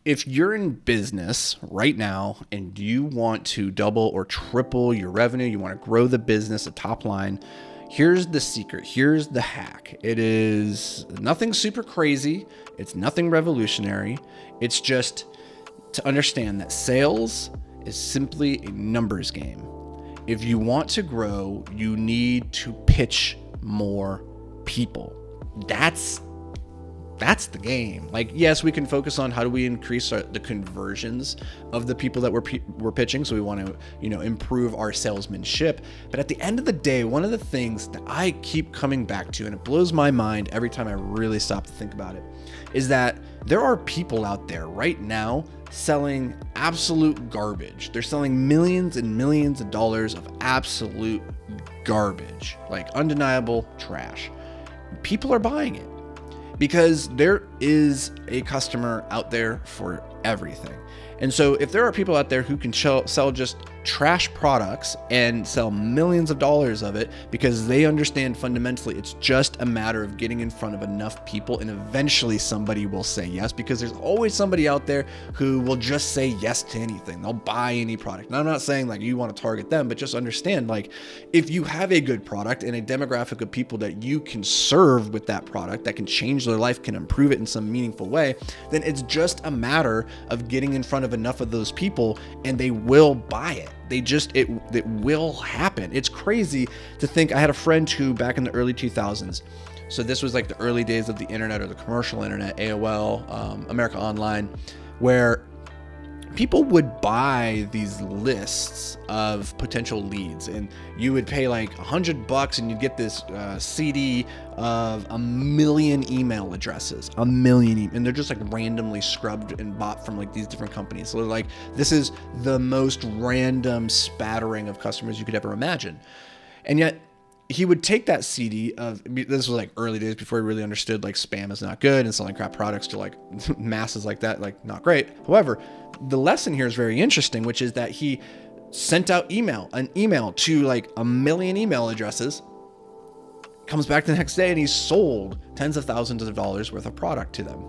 If you're in business right now and you want to double or triple your revenue, you want to grow the business, the top line, here's the secret. Here's the hack. It is nothing super crazy. It's nothing revolutionary. It's just to understand that sales is simply a numbers game. If you want to grow, you need to pitch more people. That's the game. Like, yes, we can focus on how do we increase the conversions of the people that we're pitching. So we want to, improve our salesmanship. But at the end of the day, one of the things that I keep coming back to, and it blows my mind every time I really stop to think about it, is that there are people out there right now selling absolute garbage. They're selling millions and millions of dollars of absolute garbage, like undeniable trash. People are buying it, because there is a customer out there for everything. And so if there are people out there who can sell just trash products and sell millions of dollars of it because they understand fundamentally it's just a matter of getting in front of enough people, and eventually somebody will say yes, because there's always somebody out there who will just say yes to anything. They'll buy any product. And I'm not saying like you want to target them, but just understand, like, if you have a good product and a demographic of people that you can serve with that product that can change their life, can improve it in some meaningful way, then it's just a matter of getting in front of enough of those people and they will buy it. It will happen. It's crazy to think. I had a friend who back in the early 2000s, so this was like the early days of the internet, or the commercial internet, AOL, America Online, where people would buy these lists of potential leads, and you would pay like $100 and you'd get this CD of 1 million email addresses, and they're just like randomly scrubbed and bought from like these different companies. So like, this is the most random spattering of customers you could ever imagine. And yet he would take that CD of, this was like early days before he really understood like spam is not good and selling crap products to like masses like that, like not great. However, the lesson here is very interesting, which is that he sent out an email to like 1 million email addresses, comes back the next day and he's sold tens of thousands of dollars worth of product to them.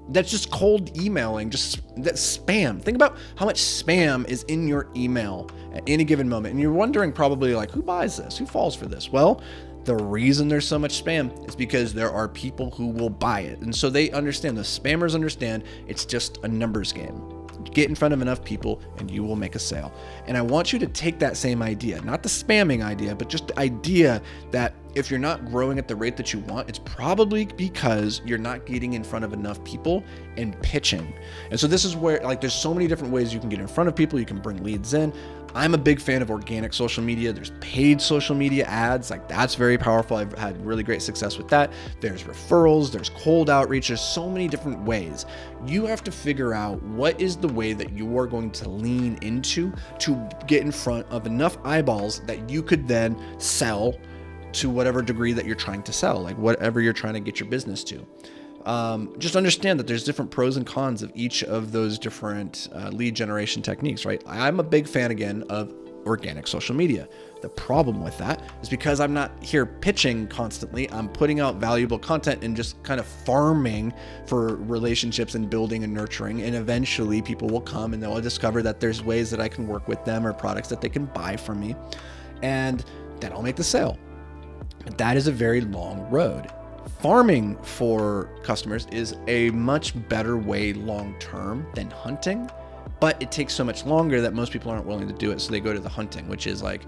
That's just cold emailing, that's spam. Think about how much spam is in your email at any given moment. And you're wondering probably like, who buys this? Who falls for this? Well, the reason there's so much spam is because there are people who will buy it. And so they understand, the spammers understand, it's just a numbers game. Get in front of enough people and you will make a sale. And I want you to take that same idea, not the spamming idea, but just the idea that if you're not growing at the rate that you want, it's probably because you're not getting in front of enough people and pitching. And so this is where, like, there's so many different ways you can get in front of people. You can bring leads in. I'm a big fan of organic social media. There's paid social media ads. Like, that's very powerful. I've had really great success with that. There's referrals, there's cold outreach. There's so many different ways. You have to figure out what is the way that you are going to lean into to get in front of enough eyeballs that you could then sell to whatever degree that you're trying to sell, like whatever you're trying to get your business to. Just understand that there's different pros and cons of each of those different lead generation techniques, right? I'm a big fan, again, of organic social media. The problem with that is because I'm not here pitching constantly. I'm putting out valuable content and just kind of farming for relationships and building and nurturing. And eventually people will come and they'll discover that there's ways that I can work with them or products that they can buy from me. And then I'll make the sale. But that is a very long road. Farming for customers is a much better way long-term than hunting, but it takes so much longer that most people aren't willing to do it. So they go to the hunting, which is like,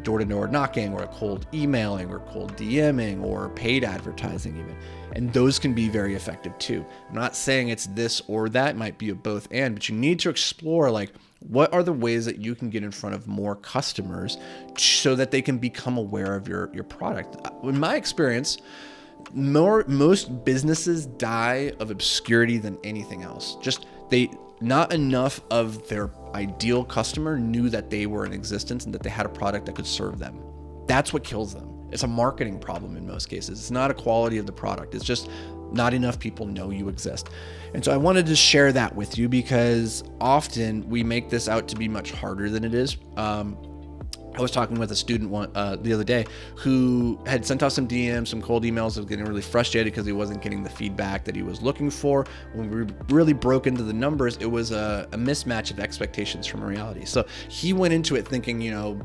door-to-door knocking or cold emailing or cold DMing or paid advertising even. And those can be very effective too. I'm not saying it's this or that, it might be a both and, but you need to explore, like, what are the ways that you can get in front of more customers so that they can become aware of your product? In my experience, most businesses die of obscurity than anything else. Not enough of their ideal customer knew that they were in existence and that they had a product that could serve them. That's what kills them. It's a marketing problem in most cases. It's not a quality of the product. It's just not enough people know you exist. And so I wanted to share that with you because often we make this out to be much harder than it is. I was talking with a student the other day who had sent out some DMs, some cold emails, was getting really frustrated because he wasn't getting the feedback that he was looking for. When we really broke into the numbers, it was a mismatch of expectations from reality. So he went into it thinking,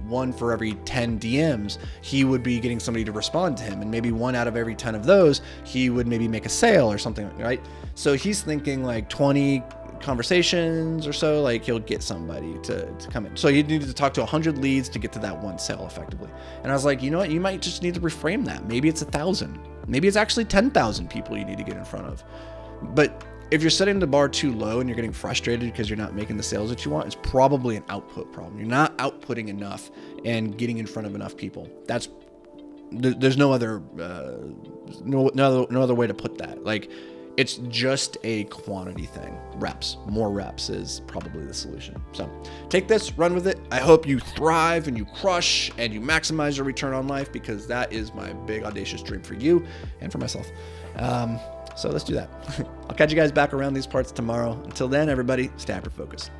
one for every 10 DMs, he would be getting somebody to respond to him. And maybe one out of every 10 of those, he would maybe make a sale or something, right? So he's thinking like 20 conversations or so, like he'll get somebody to come in. So he needed to talk to 100 leads to get to that one sale effectively. And I was like, you know what? You might just need to reframe that. Maybe it's 1,000. Maybe it's actually 10,000 people you need to get in front of. But if you're setting the bar too low and you're getting frustrated because you're not making the sales that you want, it's probably an output problem. You're not outputting enough and getting in front of enough people. There's no other way to put that. Like, it's just a quantity thing. More reps is probably the solution. So take this, run with it. I hope you thrive and you crush and you maximize your return on life, because that is my big audacious dream for you and for myself. So let's do that. I'll catch you guys back around these parts tomorrow. Until then, everybody, stay hyper-focused.